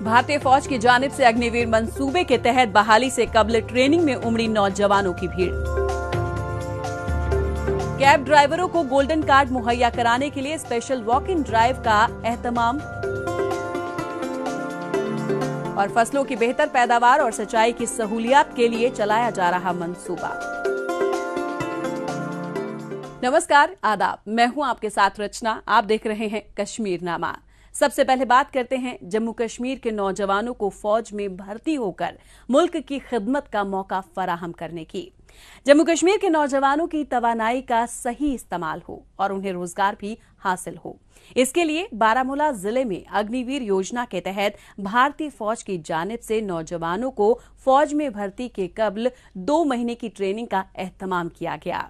भारतीय फौज की जानिब से अग्निवीर मंसूबे के तहत बहाली से कबल ट्रेनिंग में उमड़ी नौजवानों की भीड़। कैब ड्राइवरों को गोल्डन कार्ड मुहैया कराने के लिए स्पेशल वॉक इन ड्राइव का एहतमाम और फसलों की बेहतर पैदावार और सिंचाई की सहूलियत के लिए चलाया जा रहा मंसूबा। नमस्कार, आदाब। मैं हूं आपके साथ रचना। आप देख रहे हैं कश्मीर नामा। सबसे पहले बात करते हैं जम्मू कश्मीर के नौजवानों को फौज में भर्ती होकर मुल्क की खिदमत का मौका फराहम करने की। जम्मू कश्मीर के नौजवानों की तवानाई का सही इस्तेमाल हो और उन्हें रोजगार भी हासिल हो, इसके लिए बारामूला जिले में अग्निवीर योजना के तहत भारतीय फौज की जानिब से नौजवानों को फौज में भर्ती के कबल 2 महीने की ट्रेनिंग का एहतमाम किया गया।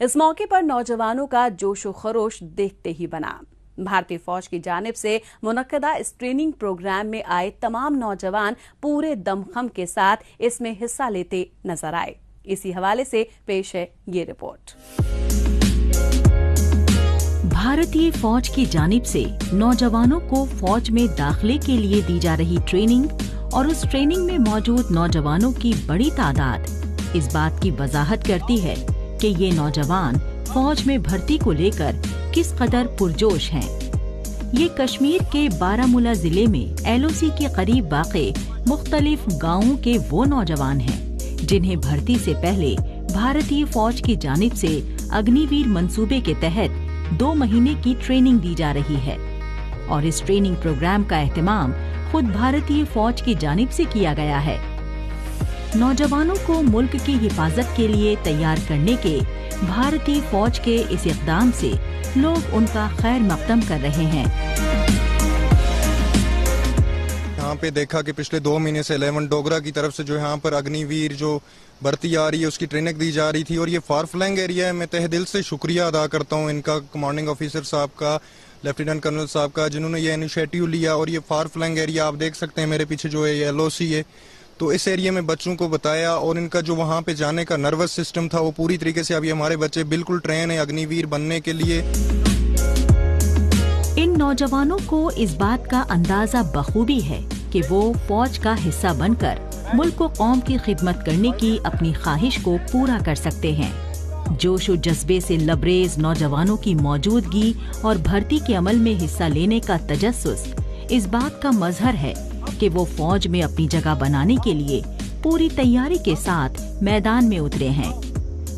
इस मौके पर नौजवानों का जोशो खरोश देखते ही बना। भारतीय फौज की जानिब से मुनक्कदा इस ट्रेनिंग प्रोग्राम में आए तमाम नौजवान पूरे दमखम के साथ इसमें हिस्सा लेते नजर आए। इसी हवाले से पेश है ये रिपोर्ट। भारतीय फौज की जानिब से नौजवानों को फौज में दाखिले के लिए दी जा रही ट्रेनिंग और उस ट्रेनिंग में मौजूद नौजवानों की बड़ी तादाद इस बात की वजाहत करती है कि ये नौजवान फौज में भर्ती को लेकर किस कदर पुरजोश हैं। ये कश्मीर के बारामूला जिले में LOC के करीब वाक़े मुख्तलिफ गाँवों के वो नौजवान हैं जिन्हें भर्ती से पहले भारतीय फौज की जानिब से अग्निवीर मंसूबे के तहत 2 महीने की ट्रेनिंग दी जा रही है और इस ट्रेनिंग प्रोग्राम का एहतमाम खुद भारतीय फौज की जानिब से किया गया है। नौजवानों को मुल्क की हिफाजत के लिए तैयार करने के भारतीय फौज के इस इक़दाम से लोग उनका खैर मकदम कर रहे हैं। यहाँ पे देखा कि पिछले 2 महीने से 11 डोगरा की तरफ से जो यहाँ पर अग्निवीर जो भर्ती आ रही है उसकी ट्रेनिंग दी जा रही थी और ये फार फ्लैंग एरिया है। मैं तहे दिल से शुक्रिया अदा करता हूँ इनका, कमांडिंग ऑफिसर साहब का, लेफ्टिनेंट कर्नल साहब का, जिन्होंने ये इनिशिएटिव लिया। और ये फार फ्लैंग एरिया आप देख सकते हैं मेरे पीछे जो है ये LOC है, तो इस एरिया में बच्चों को बताया और इनका जो वहाँ पे जाने का नर्वस सिस्टम था वो पूरी तरीके से अभी हमारे बच्चे बिल्कुल ट्रेन है अग्निवीर बनने के लिए। इन नौजवानों को इस बात का अंदाजा बखूबी है कि वो फौज का हिस्सा बनकर मुल्क को कौम की खिदमत करने की अपनी ख्वाहिश को पूरा कर सकते हैं। जोश और जज्बे से लबरेज नौजवानों की मौजूदगी और भर्ती के अमल में हिस्सा लेने का तजस्सुस इस बात का मजहर है कि वो फौज में अपनी जगह बनाने के लिए पूरी तैयारी के साथ मैदान में उतरे हैं।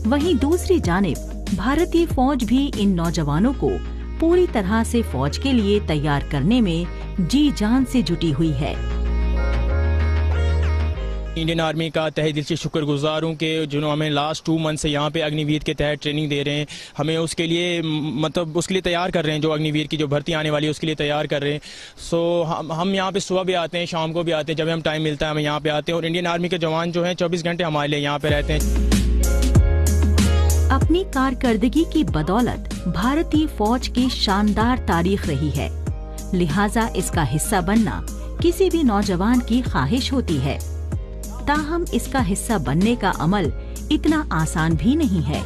वहीं दूसरी जानिब भारतीय फौज भी इन नौजवानों को पूरी तरह से फौज के लिए तैयार करने में जी जान से जुटी हुई है। इंडियन आर्मी का तहे दिल से शुक्रगुजार हूँ कि जिन्होंने हमें लास्ट 2 मंथ से यहाँ पे अग्निवीर के तहत ट्रेनिंग दे रहे हैं। हमें उसके लिए मतलब उसके लिए तैयार कर रहे हैं, जो अग्निवीर की जो भर्ती आने वाली है उसके लिए तैयार कर रहे हैं। सो हम यहाँ पे सुबह भी आते हैं, शाम को भी आते हैं, जब हम टाइम मिलता है हम यहाँ पे आते हैं। और इंडियन आर्मी के जवान जो हैं 24 घंटे हमारे लिए यहाँ पे रहते हैं। अपनी कारकर्दगी की बदौलत भारतीय फौज की शानदार तारीख रही है, लिहाजा इसका हिस्सा बनना किसी भी नौजवान की ख्वाहिश होती है। ताहम इसका हिस्सा बनने का अमल इतना आसान भी नहीं है।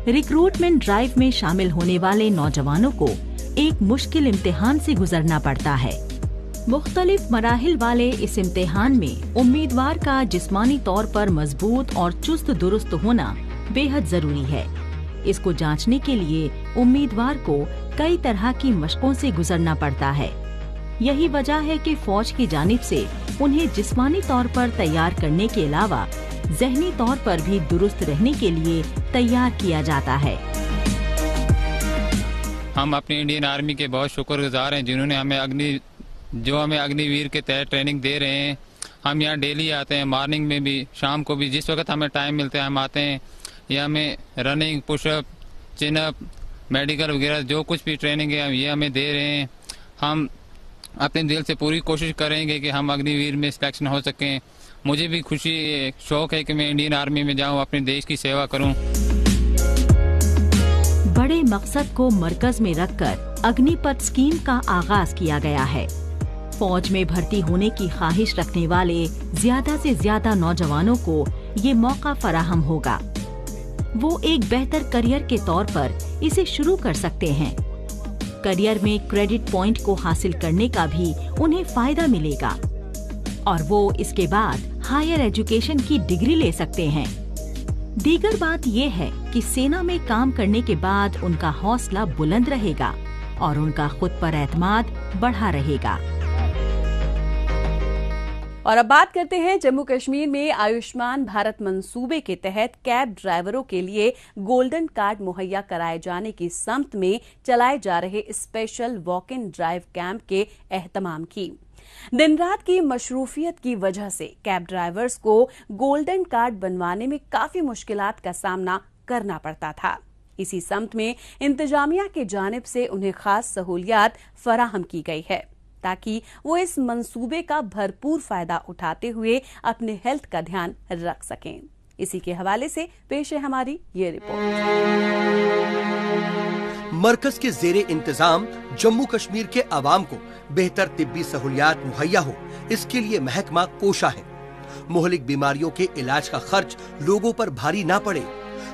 रिक्रूटमेंट ड्राइव में शामिल होने वाले नौजवानों को एक मुश्किल इम्तिहान से गुजरना पड़ता है। मुख्तलिफ मराहिल वाले इस इम्तिहान में उम्मीदवार का जिस्मानी तौर पर मजबूत और चुस्त दुरुस्त होना बेहद जरूरी है। इसको जांचने के लिए उम्मीदवार को कई तरह की मशकों से गुजरना पड़ता है। यही वजह है कि फौज की जानिब से उन्हें जिस्मानी तौर पर तैयार करने के अलावा ज़हनी तौर पर भी दुरुस्त रहने के लिए तैयार किया जाता है। हम अपनी इंडियन आर्मी के बहुत शुक्रगुजार हैं जिन्होंने हमें अग्निवीर के तहत ट्रेनिंग दे रहे हैं। हम यहाँ डेली आते हैं, मॉर्निंग में भी, शाम को भी, जिस वक्त हमें टाइम मिलता है हम आते हैं। ये हमें रनिंग, पुशअप, चिनअप, मेडिकल वगैरह जो कुछ भी ट्रेनिंग है ये हमें दे रहे हैं। हम अपने दिल से पूरी कोशिश करेंगे कि हम अग्निवीर में सिलेक्शन हो सकें। मुझे भी खुशी शौक है कि मैं इंडियन आर्मी में जाऊं, अपने देश की सेवा करूं। बड़े मकसद को मरकज में रखकर अग्निपथ स्कीम का आगाज किया गया है। फौज में भर्ती होने की ख्वाहिश रखने वाले ज्यादा से ज्यादा नौजवानों को ये मौका फराहम होगा। वो एक बेहतर करियर के तौर पर इसे शुरू कर सकते हैं। करियर में क्रेडिट पॉइंट को हासिल करने का भी उन्हें फायदा मिलेगा। और वो इसके बाद हायर एजुकेशन की डिग्री ले सकते हैं। दीगर बात ये है कि सेना में काम करने के बाद उनका हौसला बुलंद रहेगा और उनका खुद पर एतमाद बढ़ा रहेगा। और अब बात करते हैं जम्मू कश्मीर में आयुष्मान भारत मंसूबे के तहत कैब ड्राइवरों के लिए गोल्डन कार्ड मुहैया कराए जाने की सम्त में चलाए जा रहे special walk in drive camp के एहतमाम की। दिन रात की मशरूफियत की वजह से कैब ड्राइवर्स को गोल्डन कार्ड बनवाने में काफी मुश्किलात का सामना करना पड़ता था। इसी सम्त में इंतजामिया की जानिब से उन्हें खास सहूलियात फराहम की गई है ताकि वो इस मंसूबे का भरपूर फायदा उठाते हुए अपने हेल्थ का ध्यान रख सकें। इसी के हवाले से पेश है हमारी ये रिपोर्ट। मरकज के ज़ेरे इंतजाम जम्मू कश्मीर के अवाम को बेहतर तिब्बी सहूलियात मुहैया हो, इसके लिए महकमा कोशा है। मोहलिक बीमारियों के इलाज का खर्च लोगों पर भारी ना पड़े,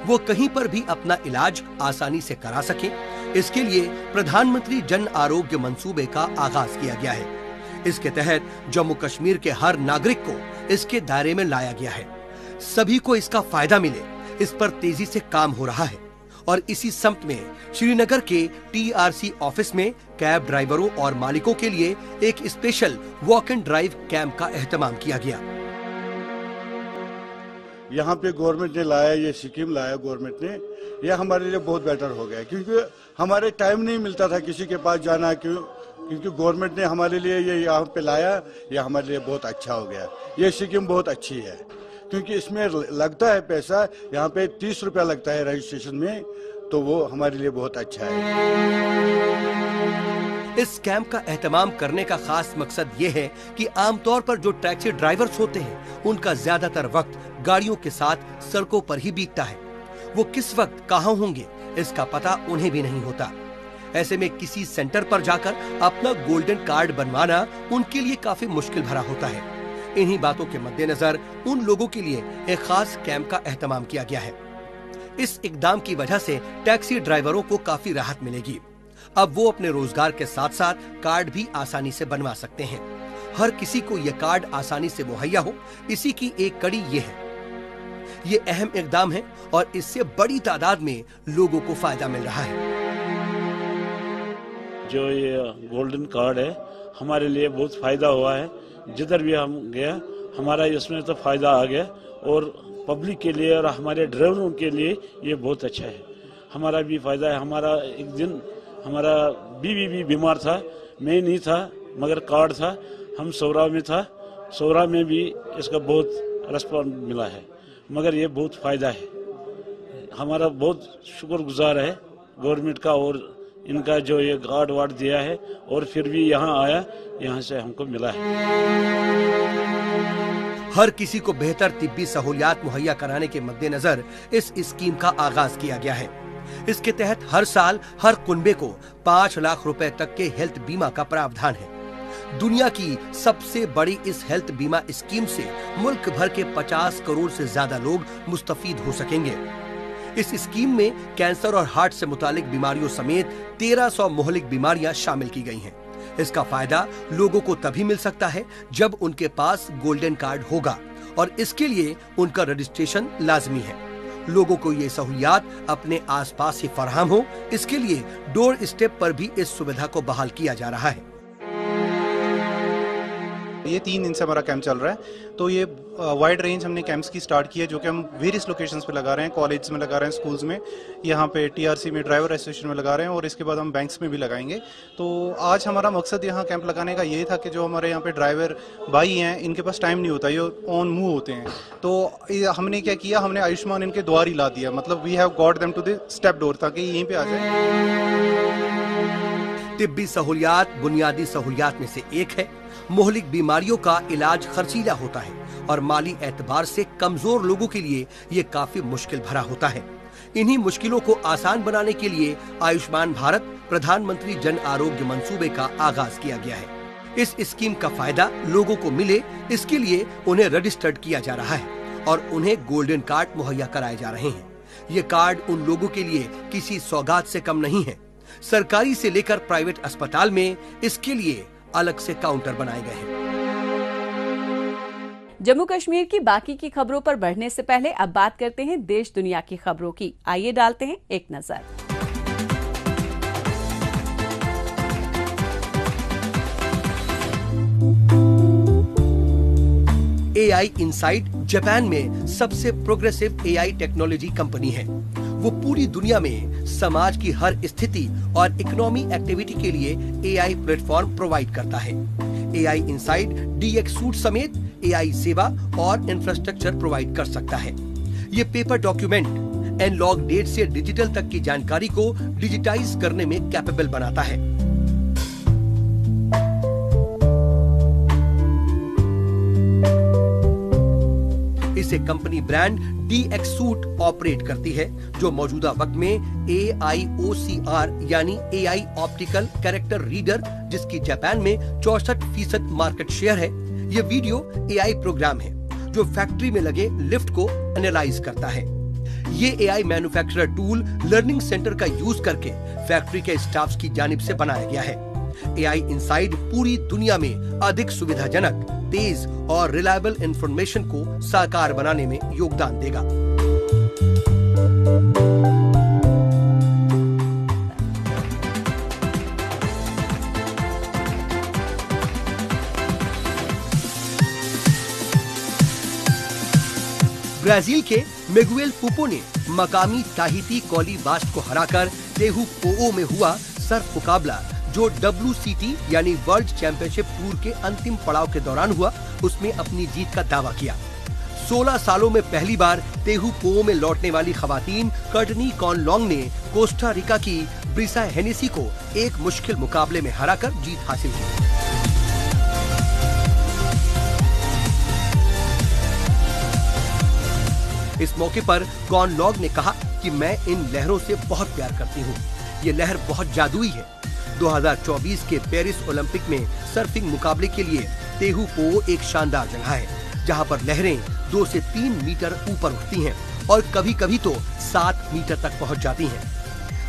वो कहीं पर भी अपना इलाज आसानी से करा सके, इसके लिए प्रधानमंत्री जन आरोग्य मंसूबे का आगाज किया गया है। इसके तहत जम्मू कश्मीर के हर नागरिक को इसके दायरे में लाया गया है। सभी को इसका फायदा मिले, इस पर तेजी से काम हो रहा है और इसी सम्त में श्रीनगर के TRC ऑफिस में कैब ड्राइवरों और मालिकों के लिए एक special walk and drive camp का एहतमाम किया गया। यहाँ पे गवर्नमेंट ने लाया, ये स्कीम लाया गवर्नमेंट ने, यह हमारे लिए बहुत बेटर हो गया क्योंकि हमारे टाइम नहीं मिलता था किसी के पास जाना, क्योंकि गवर्नमेंट ने हमारे लिए ये यहाँ पे लाया, ये हमारे लिए बहुत अच्छा हो गया। ये स्कीम बहुत अच्छी है क्योंकि इसमें लगता है पैसा, यहाँ पे 30 रुपया लगता है रजिस्ट्रेशन में, तो वो हमारे लिए बहुत अच्छा है। इस कैंप का एहतमाम करने का खास मकसद ये है कि आमतौर पर जो टैक्सी ड्राइवर्स होते हैं उनका ज्यादातर वक्त गाड़ियों के साथ सड़कों पर ही बीतता है। वो किस वक्त कहाँ होंगे इसका पता उन्हें भी नहीं होता। ऐसे में किसी सेंटर पर जाकर अपना गोल्डन कार्ड बनवाना उनके लिए काफी मुश्किल भरा होता है। इन्हीं बातों के मद्देनजर उन लोगों के लिए एक खास कैंप का एहतमाम किया गया है। इस इकदाम की वजह से टैक्सी ड्राइवरों को काफी राहत मिलेगी। अब वो अपने रोजगार के साथ साथ कार्ड भी आसानी से बनवा सकते हैं। हर किसी को ये कार्ड आसानी से मुहैया हो, इसी की एक कड़ी ये है। ये अहम इकदाम है और इससे बड़ी तादाद में लोगों को फायदा मिल रहा है। जो ये गोल्डन कार्ड है हमारे लिए बहुत फायदा हुआ है। जिधर भी हम गया हमारा इसमें तो फायदा आ गया और पब्लिक के लिए और हमारे ड्राइवरों के लिए ये बहुत अच्छा है। हमारा भी फायदा है। हमारा एक दिन हमारा बीवी भी बीमार था, मैं नहीं था मगर कार्ड था, हम सौरा में था, सौरा में भी इसका बहुत रिस्पॉन्स मिला है, मगर ये बहुत फायदा है। हमारा बहुत शुक्रगुजार है गवर्नमेंट का और इनका जो ये कार्ड वार्ड दिया है और फिर भी यहाँ आया, यहाँ से हमको मिला है। हर किसी को बेहतर तिब्बी सहूलियात मुहैया कराने के मद्देनजर इस स्कीम का आगाज किया गया है। इसके तहत हर साल हर कुनबे को 5 लाख रुपए तक के हेल्थ बीमा का प्रावधान है। दुनिया की सबसे बड़ी इस हेल्थ बीमा स्कीम से मुल्क भर के 50 करोड़ से ज्यादा लोग मुस्तफीद हो सकेंगे। इस स्कीम में कैंसर और हार्ट से मुतालिक बीमारियों समेत 1300 मोहलिक बीमारियां शामिल की गई हैं। इसका फायदा लोगों को तभी मिल सकता है जब उनके पास गोल्डन कार्ड होगा और इसके लिए उनका रजिस्ट्रेशन लाजमी है। लोगों को ये सहूलियात अपने आसपास ही फराहम हो, इसके लिए डोर स्टेप पर भी इस सुविधा को बहाल किया जा रहा है। ये 3 दिन से हमारा कैंप चल रहा है, तो ये वाइड रेंज हमने कैंप्स की स्टार्ट की है जो कि हम वेरियस लोकेशंस पे लगा रहे हैं। कॉलेज में लगा रहे हैं, स्कूल्स में, यहाँ पे TRC में ड्राइवर एसोसिएशन में लगा रहे हैं और इसके बाद हम बैंक्स में भी लगाएंगे। तो आज हमारा मकसद यहाँ कैंप लगाने का ये था कि जो हमारे यहाँ पे ड्राइवर भाई हैं इनके पास टाइम नहीं होता, ये ऑन मूव होते हैं। तो हमने क्या किया, हमने आयुष्मान इनके द्वार ही ला दिया, मतलब we have got them to the step door, ताकि यहीं पे आ जाए। तिब्बी सहूलियात बुनियादी सहूलियात में से एक है। मोहलिक बीमारियों का इलाज खर्चीला होता है और माली एतबार से कमजोर लोगों के लिए ये काफी मुश्किल भरा होता है। इन्हीं मुश्किलों को आसान बनाने के लिए आयुष्मान भारत प्रधानमंत्री जन आरोग्य मंसूबे का आगाज किया गया है। इस स्कीम का फायदा लोगों को मिले, इसके लिए उन्हें रजिस्टर्ड किया जा रहा है और उन्हें गोल्डन कार्ड मुहैया कराए जा रहे हैं। ये कार्ड उन लोगों के लिए किसी सौगात से कम नहीं है। सरकारी से लेकर प्राइवेट अस्पताल में इसके लिए अलग से काउंटर बनाए गए हैं। जम्मू कश्मीर की बाकी की खबरों पर बढ़ने से पहले अब बात करते हैं देश दुनिया की खबरों की। आइए डालते हैं एक नजर। AI इनसाइट जापान में सबसे प्रोग्रेसिव AI टेक्नोलॉजी कंपनी है। वो पूरी दुनिया में समाज की हर स्थिति और इकोनॉमी एक्टिविटी के लिए AI प्लेटफॉर्म प्रोवाइड करता है। AI इनसाइट DX सूट समेत AI सेवा और इंफ्रास्ट्रक्चर प्रोवाइड कर सकता है। ये पेपर डॉक्यूमेंट एनालॉग डेट से डिजिटल तक की जानकारी को डिजिटाइज करने में कैपेबल बनाता है। इसे company brand DX suit operate करती है, जो मौजूदा वक्त में AIOCR यानी AI ऑप्टिकल कैरेक्टर रीडर, जिसकी जापान में 64% मार्केट शेयर है। ये वीडियो AI प्रोग्राम है जो फैक्ट्री में लगे लिफ्ट को एनालाइज करता है। ये AI manufacturer tool learning centre का यूज करके फैक्ट्री के स्टाफ की जानिब से बनाया गया है। AI इनसाइड पूरी दुनिया में अधिक सुविधाजनक, तेज और रिलायबल इंफॉर्मेशन को साकार बनाने में योगदान देगा। ब्राजील के मिगुएल पुपो ने मकामी ताहिती कॉली बास्ट को हराकर तेहु पोओ में हुआ सर्फ मुकाबला, जो WCT यानी वर्ल्ड चैंपियनशिप टूर के अंतिम पड़ाव के दौरान हुआ, उसमें अपनी जीत का दावा किया। 16 सालों में पहली बार तेहु पोओ में लौटने वाली खवातीन कर्टनी कॉनलॉन्ग ने कोस्टा रिका की ब्रिसा हेनेसी को एक मुश्किल मुकाबले में हराकर जीत हासिल की। इस मौके पर कॉनलॉन्ग ने कहा कि मैं इन लहरों से बहुत प्यार करती हूँ। ये लहर बहुत जादुई है। 2024 के पेरिस ओलंपिक में सर्फिंग मुकाबले के लिए तेहु पोओ एक शानदार जगह है, जहां पर लहरें 2 से 3 मीटर ऊपर उठती हैं और कभी-कभी तो 7 मीटर तक पहुंच जाती हैं।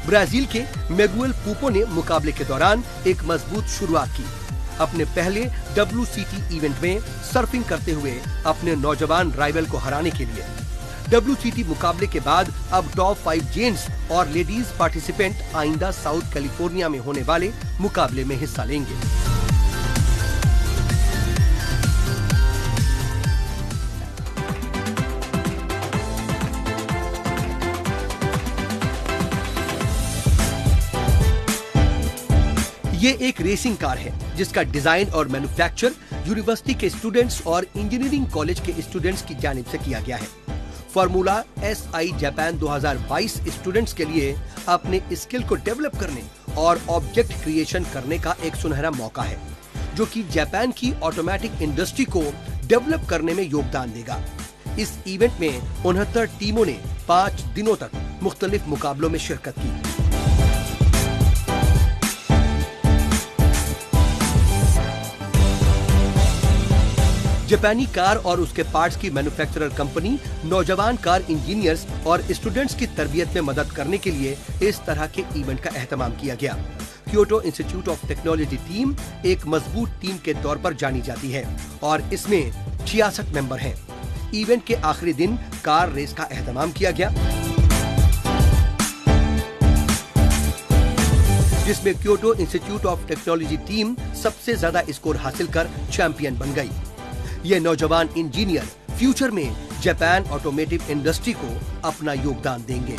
ब्राजील के मिगुएल पुपो ने मुकाबले के दौरान एक मजबूत शुरुआत की। अपने पहले WCT इवेंट में सर्फिंग करते हुए अपने नौजवान राइवल को हराने के लिए WCT मुकाबले के बाद अब टॉप 5 जेंट्स और लेडीज पार्टिसिपेंट आइंदा साउथ कैलिफोर्निया में होने वाले मुकाबले में हिस्सा लेंगे। ये एक रेसिंग कार है जिसका डिजाइन और मैन्युफैक्चर यूनिवर्सिटी के स्टूडेंट्स और इंजीनियरिंग कॉलेज के स्टूडेंट्स की जानिब से किया गया है। फॉर्मूला SI जापान 2022 स्टूडेंट्स के लिए अपने स्किल को डेवलप करने और ऑब्जेक्ट क्रिएशन करने का एक सुनहरा मौका है, जो कि जापान की ऑटोमेटिक इंडस्ट्री को डेवलप करने में योगदान देगा। इस इवेंट में 69 टीमों ने 5 दिनों तक मुख्तलिफ मुकाबलों में शिरकत की। जापानी कार और उसके पार्ट्स की मैन्युफैक्चरर कंपनी नौजवान कार इंजीनियर्स और स्टूडेंट्स की तरबियत में मदद करने के लिए इस तरह के इवेंट का एहतमाम किया गया। Kyoto institute of technology team एक मजबूत टीम के तौर पर जानी जाती है और इसमें 66 मेंबर हैं। इवेंट के आखिरी दिन कार रेस का एहतमाम किया गया, जिसमें Kyoto institute of technology team सबसे ज्यादा स्कोर हासिल कर चैंपियन बन गई। ये नौजवान इंजीनियर फ्यूचर में जापान ऑटोमेटिव इंडस्ट्री को अपना योगदान देंगे।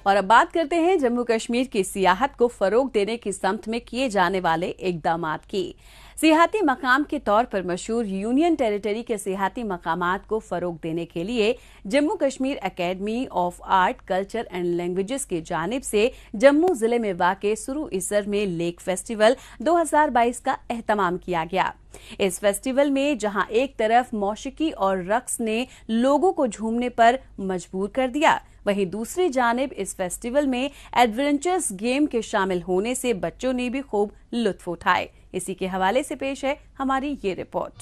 और अब बात करते हैं जम्मू कश्मीर की सियाहत को फरोग देने की समत में किए जाने वाले इकदामात की। सियाहती मकाम के तौर पर मशहूर यूनियन टेरिटरी के सियाहती मकामात को फरोग देने के लिए Jammu Kashmir academy of art, culture and languages की जानिब से जम्मू जिले में वाक़े सुरू इसर में लेक फेस्टिवल 2022 का एहतमाम किया गया। इस फेस्टिवल में जहां एक तरफ मौसीकी और रक्स ने लोगों को झूमने पर मजबूर कर दिया, वहीं दूसरी जानिब इस फेस्टिवल में एडवेंचरस गेम के शामिल होने से बच्चों ने भी खूब लुत्फ उठाए। इसी के हवाले से पेश है हमारी ये रिपोर्ट।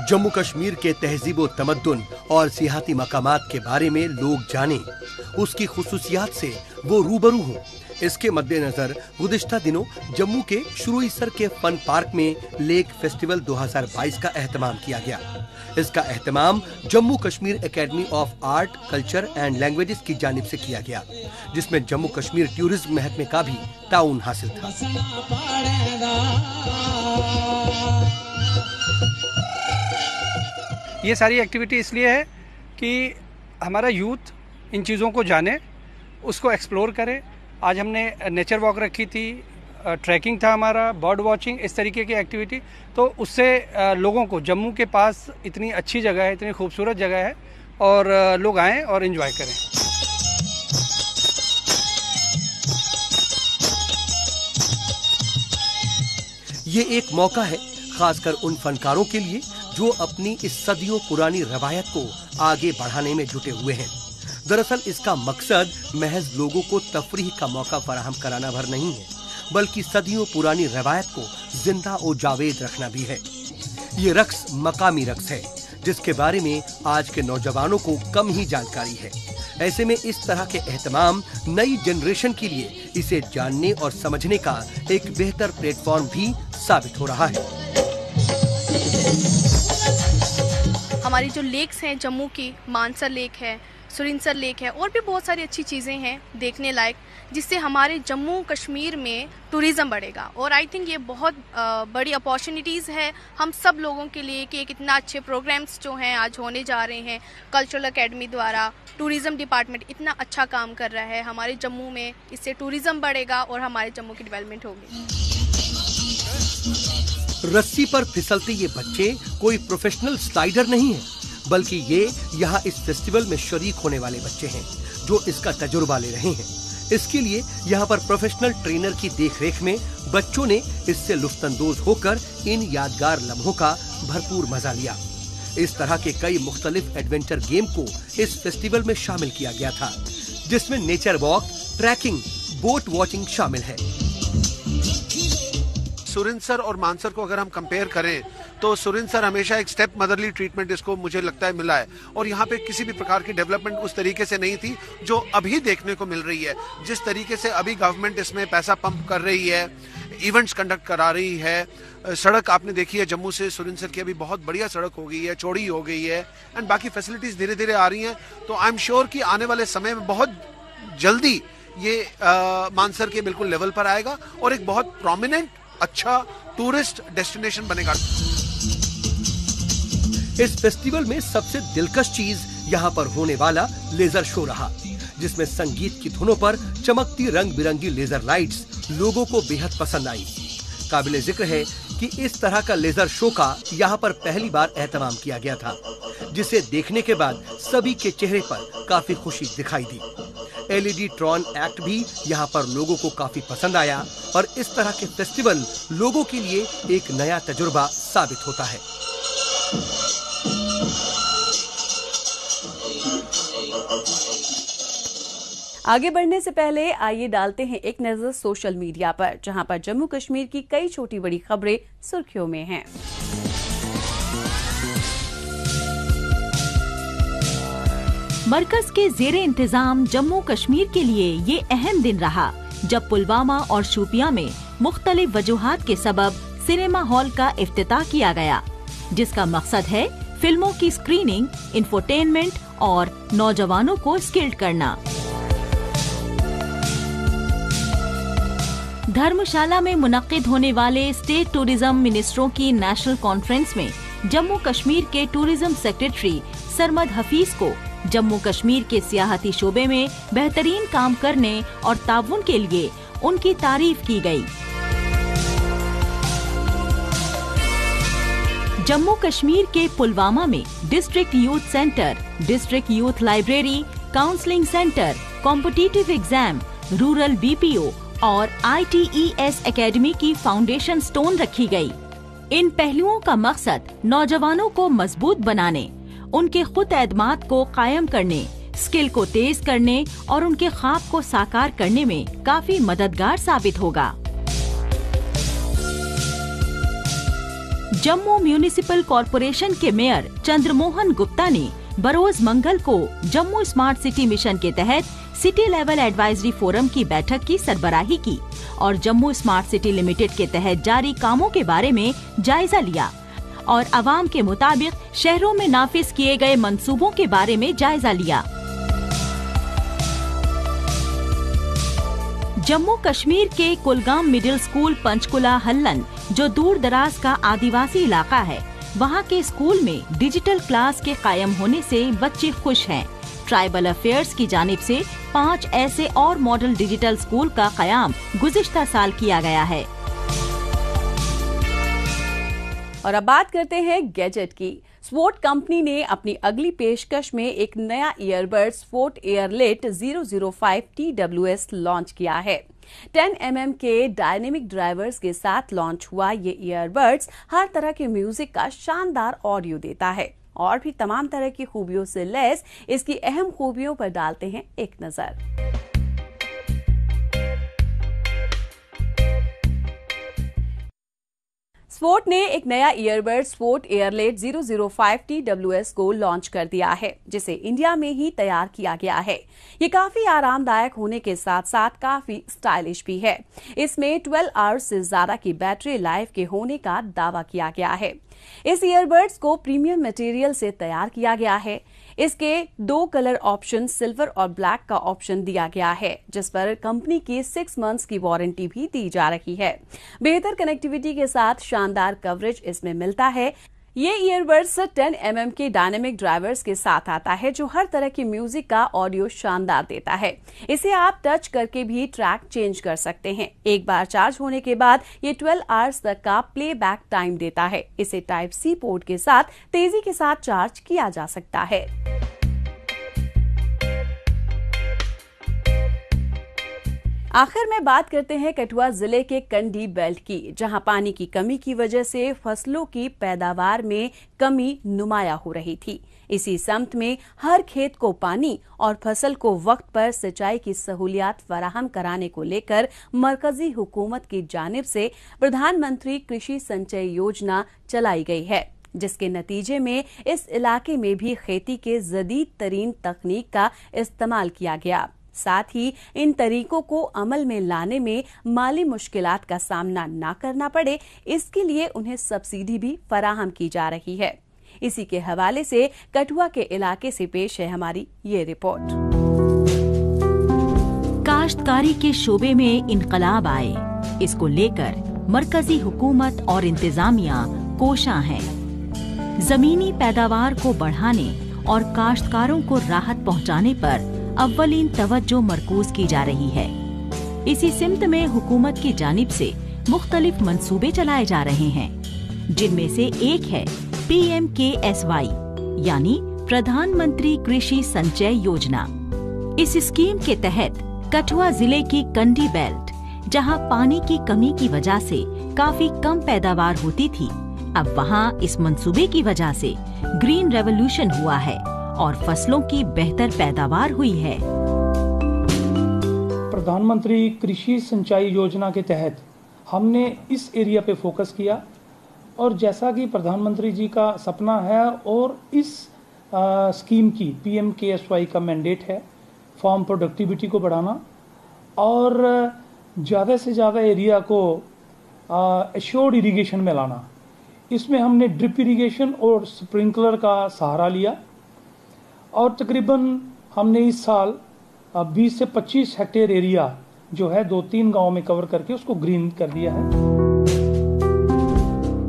जम्मू कश्मीर के तहजीब तमद्दुन और सियाहती मकामात के बारे में लोग जाने, उसकी खुसूसियात से वो रूबरू हों, इसके मद्देनजर गुज़िश्ता दिनों जम्मू के शुरूईसर के फन पार्क में लेक फेस्टिवल 2022 का एहतमाम किया गया। इसका एहतमाम Jammu Kashmir academy of art, culture and languages की जानिब से किया गया, जिसमें जम्मू कश्मीर टूरिज्म महकमे का भी ताउन हासिल था। ये सारी एक्टिविटी इसलिए है कि हमारा यूथ इन चीज़ों को जाने, उसको एक्सप्लोर करे। आज हमने नेचर वॉक रखी थी, ट्रैकिंग था हमारा, बर्ड वॉचिंग, इस तरीके की एक्टिविटी। तो उससे लोगों को जम्मू के पास इतनी अच्छी जगह है, इतनी खूबसूरत जगह है, और लोग आएँ और एंजॉय करें। ये एक मौका है खासकर उन फनकारों के लिए जो अपनी इस सदियों पुरानी रवायत को आगे बढ़ाने में जुटे हुए हैं। दरअसल इसका मकसद महज लोगों को तफरीह का मौका फराहम कराना भर नहीं है, बल्कि सदियों पुरानी रवायत को जिंदा और जावेद रखना भी है। ये रक्स मकामी रक्स है, जिसके बारे में आज के नौजवानों को कम ही जानकारी है। ऐसे में इस तरह के एहतमाम नई जनरेशन के लिए इसे जानने और समझने का एक बेहतर प्लेटफॉर्म भी साबित हो रहा है। हमारी जो लेक्स हैं जम्मू की, मानसर लेक है, सुरिनसर लेक है, और भी बहुत सारी अच्छी चीज़ें हैं देखने लायक, जिससे हमारे जम्मू कश्मीर में टूरिज़्म बढ़ेगा। और आई थिंक ये बहुत बड़ी अपॉर्चुनिटीज़ है हम सब लोगों के लिए कि एक इतना अच्छे प्रोग्राम्स जो हैं आज होने जा रहे हैं। कल्चरल एकेडमी द्वारा टूरिज़्म डिपार्टमेंट इतना अच्छा काम कर रहा है हमारे जम्मू में, इससे टूरिज़्म बढ़ेगा और हमारे जम्मू की डेवलपमेंट होगी। रस्सी पर फिसलते ये बच्चे कोई प्रोफेशनल स्लाइडर नहीं है, बल्कि ये यहाँ इस फेस्टिवल में शरीक होने वाले बच्चे हैं जो इसका तजुर्बा ले रहे हैं। इसके लिए यहाँ पर प्रोफेशनल ट्रेनर की देखरेख में बच्चों ने इससे लुत्फानंदोज होकर इन यादगार लम्हों का भरपूर मजा लिया। इस तरह के कई मुख्तलिफ एडवेंचर गेम को इस फेस्टिवल में शामिल किया गया था, जिसमें nature walk, trekking, boat watching शामिल है। सुरिनसर और मानसर को अगर हम कंपेयर करें तो सुरिनसर हमेशा एक स्टेप मदरली ट्रीटमेंट इसको मुझे लगता है मिला है, और यहाँ पे किसी भी प्रकार की डेवलपमेंट उस तरीके से नहीं थी जो अभी देखने को मिल रही है। जिस तरीके से अभी गवर्नमेंट इसमें पैसा पंप कर रही है, इवेंट्स कंडक्ट करा रही है, सड़क आपने देखी है जम्मू से सुरिनसर की अभी बहुत बढ़िया सड़क हो गई है, चौड़ी हो गई है, एंड बाकी फैसिलिटीज धीरे धीरे आ रही हैं। तो आई एम श्योर कि आने वाले समय में बहुत जल्दी ये मानसर के बिल्कुल लेवल पर आएगा और एक बहुत प्रोमिनेंट अच्छा टूरिस्ट डेस्टिनेशन बनेगा। इस फेस्टिवल में सबसे दिलकश चीज यहाँ पर होने वाला लेजर शो रहा, जिसमें संगीत की धुनों पर चमकती रंग बिरंगी लेजर लाइट्स लोगों को बेहद पसंद आई। काबिले जिक्र है कि इस तरह का लेजर शो का यहाँ पर पहली बार एहतमाम किया गया था, जिसे देखने के बाद सभी के चेहरे पर काफी खुशी दिखाई दी। LED ट्रॉन एक्ट भी यहाँ पर लोगों को काफी पसंद आया, और इस तरह के फेस्टिवल लोगों के लिए एक नया तजुर्बा साबित होता है। आगे बढ़ने से पहले आइए डालते हैं एक नजर सोशल मीडिया पर, जहां पर जम्मू कश्मीर की कई छोटी बड़ी खबरें सुर्खियों में हैं। मरकज के ज़ेरे इंतजाम जम्मू कश्मीर के लिए ये अहम दिन रहा, जब पुलवामा और शोपियां में मुख्तलिफ वजूहात के सबब सिनेमा हॉल का इफ्तिताह किया गया, जिसका मकसद है फिल्मों की स्क्रीनिंग, इंफोटेनमेंट और नौजवानों को स्किल्ड करना। धर्मशाला में मुनक्किद होने वाले स्टेट टूरिज्म मिनिस्टरों की नेशनल कॉन्फ्रेंस में जम्मू कश्मीर के टूरिज्म सेक्रेटरी सरमद हफीज को जम्मू कश्मीर के सियाहती शोबे में बेहतरीन काम करने और ताउन के लिए उनकी तारीफ की गई। जम्मू कश्मीर के पुलवामा में district youth centre, district youth library, counselling centre, competitive exam, rural BPO और ITES एकेडमी की फाउंडेशन स्टोन रखी गई। इन पहलुओं का मकसद नौजवानों को मजबूत बनाने, उनके खुद एतमाद को कायम करने, स्किल को तेज करने और उनके ख्वाब को साकार करने में काफी मददगार साबित होगा। जम्मू म्यूनिसिपल कॉरपोरेशन के मेयर चंद्रमोहन गुप्ता ने बरोज मंगल को जम्मू स्मार्ट सिटी मिशन के तहत सिटी लेवल एडवाइजरी फोरम की बैठक की सरबराही की और जम्मू स्मार्ट सिटी लिमिटेड के तहत जारी कामों के बारे में जायजा लिया और आवाम के मुताबिक शहरों में नाफिज किए गए मंसूबों के बारे में जायजा लिया। जम्मू कश्मीर के कुलगाम मिडिल स्कूल पंचकुला हल्लन, जो दूर दराज का आदिवासी इलाका है, वहाँ के स्कूल में डिजिटल क्लास के कायम होने से बच्चे खुश हैं। ट्राइबल अफेयर्स की जानिब से 5 ऐसे और मॉडल डिजिटल स्कूल का कयाम गुज़िश्ता साल किया गया है। और अब बात करते हैं गैजेट की। स्वोट कंपनी ने अपनी अगली पेशकश में एक नया ईयरबड्स स्वोट एयरलेट 005 TWS लॉन्च किया है। 10 mm के डायनेमिक ड्राइवर्स के साथ लॉन्च हुआ ये ईयरबड्स हर तरह के म्यूजिक का शानदार ऑडियो देता है और भी तमाम तरह की खूबियों से लैस इसकी अहम खूबियों पर डालते हैं एक नजर। स्वोट ने एक नया ईयरबड स्वोट एयरलेट 005 TWS को लॉन्च कर दिया है, जिसे इंडिया में ही तैयार किया गया है। ये काफी आरामदायक होने के साथ साथ काफी स्टाइलिश भी है। इसमें 12 आवर्स से ज्यादा की बैटरी लाइफ के होने का दावा किया गया है। इस ईयरबड्स को प्रीमियम मटेरियल से तैयार किया गया है। इसके 2 कलर ऑप्शन सिल्वर और ब्लैक का ऑप्शन दिया गया है, जिस पर कंपनी की 6 मंथ्स की वारंटी भी दी जा रही है। बेहतर कनेक्टिविटी के साथ शानदार कवरेज इसमें मिलता है। ये ईयरबड्स 10 mm के डायनेमिक ड्राइवर्स के साथ आता है, जो हर तरह की म्यूजिक का ऑडियो शानदार देता है। इसे आप टच करके भी ट्रैक चेंज कर सकते हैं। एक बार चार्ज होने के बाद ये 12 आवर्स तक का प्लेबैक टाइम देता है। इसे टाइप C पोर्ट के साथ तेजी के साथ चार्ज किया जा सकता है। आखिर में बात करते हैं कठुआ जिले के कंडी बेल्ट की, जहां पानी की कमी की वजह से फसलों की पैदावार में कमी नुमाया हो रही थी। इसी समत में हर खेत को पानी और फसल को वक्त पर सिंचाई की सहूलियात फराहम कराने को लेकर मरकजी हुकूमत की जानिब से प्रधानमंत्री कृषि संचय योजना चलाई गई है, जिसके नतीजे में इस इलाके में भी खेती के जदीद तरीन तकनीक का इस्तेमाल किया गया। साथ ही इन तरीकों को अमल में लाने में माली मुश्किलात का सामना न करना पड़े, इसके लिए उन्हें सब्सिडी भी फराहम की जा रही है। इसी के हवाले से कठुआ के इलाके से पेश है हमारी ये रिपोर्ट। काश्तकारी के शोबे में इनकलाब आए, इसको लेकर मरकजी हुकूमत और इंतजामिया कोशां है। जमीनी पैदावार को बढ़ाने और काश्तकारों को राहत पहुंचाने पर अव्वलीन तवज्जो मरकूज की जा रही है। इसी सिमत में हुकूमत की जानिब से मुख्तलिफ मंसूबे चलाए जा रहे हैं, जिनमें से एक है PMKSY यानी प्रधानमंत्री कृषि संचय योजना। इस स्कीम के तहत कठुआ जिले की कंडी बेल्ट, जहां पानी की कमी की वजह से काफी कम पैदावार होती थी, अब वहां इस मंसूबे की वजह से ग्रीन रेवोल्यूशन हुआ है और फसलों की बेहतर पैदावार हुई है। प्रधानमंत्री कृषि सिंचाई योजना के तहत हमने इस एरिया पे फोकस किया और जैसा कि प्रधानमंत्री जी का सपना है और इस स्कीम की PMKSY का मैंडेट है फार्म प्रोडक्टिविटी को बढ़ाना और ज़्यादा से ज़्यादा एरिया को एश्योर्ड इरिगेशन में लाना। इसमें हमने ड्रिप इरिगेशन और स्प्रिंकलर का सहारा लिया और तकरीबन हमने इस साल 20 से 25 हेक्टेयर एरिया जो है 2-3 गांव में कवर करके उसको ग्रीन कर दिया है।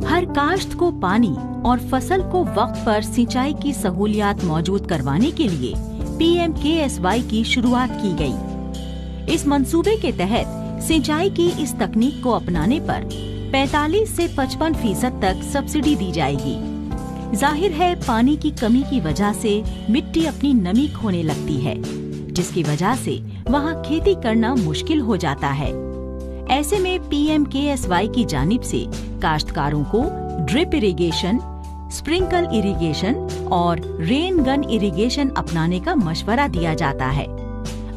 हर काश्त को पानी और फसल को वक्त पर सिंचाई की सहूलियात मौजूद करवाने के लिए PMKSY की शुरुआत की गई। इस मंसूबे के तहत सिंचाई की इस तकनीक को अपनाने पर 45 से 55% तक सब्सिडी दी जाएगी। जाहिर है पानी की कमी की वजह से मिट्टी अपनी नमी खोने लगती है, जिसकी वजह से वहाँ खेती करना मुश्किल हो जाता है। ऐसे में PMKSY की जानिब से काश्तकारों को ड्रिप इरिगेशन, स्प्रिंकल इरिगेशन और रेन गन इरिगेशन अपनाने का मशवरा दिया जाता है।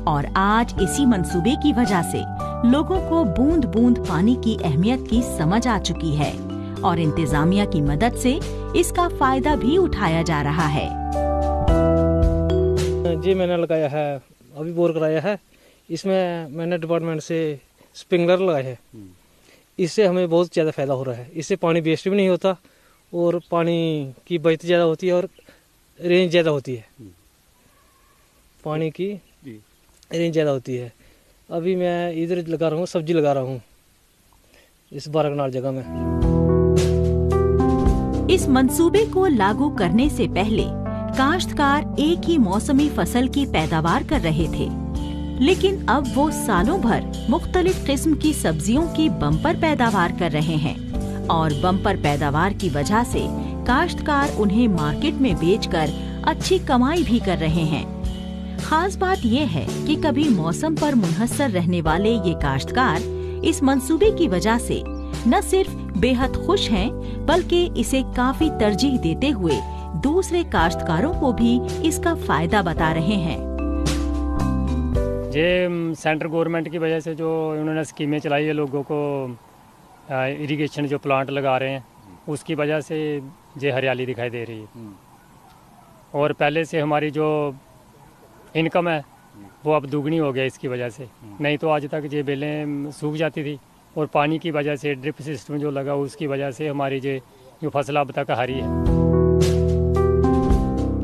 और आज इसी मंसूबे की वजह से लोगों को बूंद बूंद पानी की अहमियत की समझ आ चुकी है और इंतजामिया की मदद से इसका फायदा भी उठाया जा रहा है। जी मैंने लगाया है अभी बोर कराया है, इसमें मैंने डिपार्टमेंट से स्प्रिंकलर लगाए हैं। इससे हमें बहुत ज़्यादा फ़ायदा हो रहा है। इससे पानी वेस्ट भी नहीं होता और पानी की बचत ज़्यादा होती है और रेंज ज़्यादा होती है। पानी की रेंज ज़्यादा होती है। अभी मैं इधर लगा रहा हूँ, सब्जी लगा रहा हूँ इस 12 कनाल जगह में। इस मंसूबे को लागू करने से पहले काश्तकार एक ही मौसमी फसल की पैदावार कर रहे थे, लेकिन अब वो सालों भर मुख्तलिफ किस्म की सब्जियों की बम्पर पैदावार कर रहे हैं और बम्पर पैदावार की वजह से काश्तकार उन्हें मार्केट में बेचकर अच्छी कमाई भी कर रहे हैं। खास बात ये है कि कभी मौसम पर मुनहसर रहने वाले ये काश्तकार इस मंसूबे की वजह से न सिर्फ बेहद खुश हैं, बल्कि इसे काफी तरजीह देते हुए दूसरे काश्तकारों को भी इसका फायदा बता रहे हैं। ये सेंट्रल गवर्नमेंट की वजह से जो उन्होंने स्कीमें चलाई है, लोगों को इरिगेशन जो प्लांट लगा रहे हैं, उसकी वजह से ये हरियाली दिखाई दे रही है। और पहले से हमारी जो इनकम है वो अब दुगनी हो गया इसकी वजह से। नहीं तो आज तक ये बेलें सूख जाती थी और पानी की वजह से ड्रिप सिस्टम जो लगा उसकी वजह से हमारी जो फसल अब तक हरी है।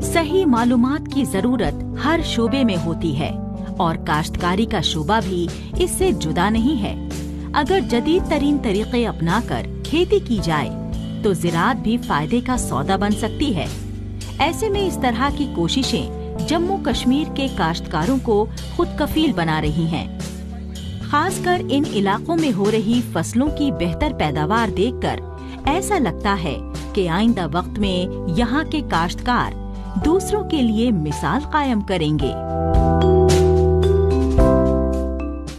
सही मालूमात की जरूरत हर शोबे में होती है और काश्तकारी का शोबा भी इससे जुदा नहीं है। अगर जदीद तरीन तरीके अपनाकर खेती की जाए तो ज़राअत भी फायदे का सौदा बन सकती है। ऐसे में इस तरह की कोशिशें जम्मू कश्मीर के काश्तकारों को खुद कफील बना रही हैं। खासकर इन इलाकों में हो रही फसलों की बेहतर पैदावार देखकर ऐसा लगता है कि आइंदा वक्त में यहाँ के काश्तकार दूसरों के लिए मिसाल कायम करेंगे।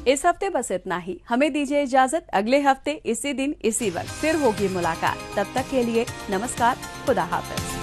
इस हफ्ते बस इतना ही। हमें दीजिए इजाजत। अगले हफ्ते इसी दिन इसी वक्त फिर होगी मुलाकात। तब तक के लिए नमस्कार, खुदा हाफिज।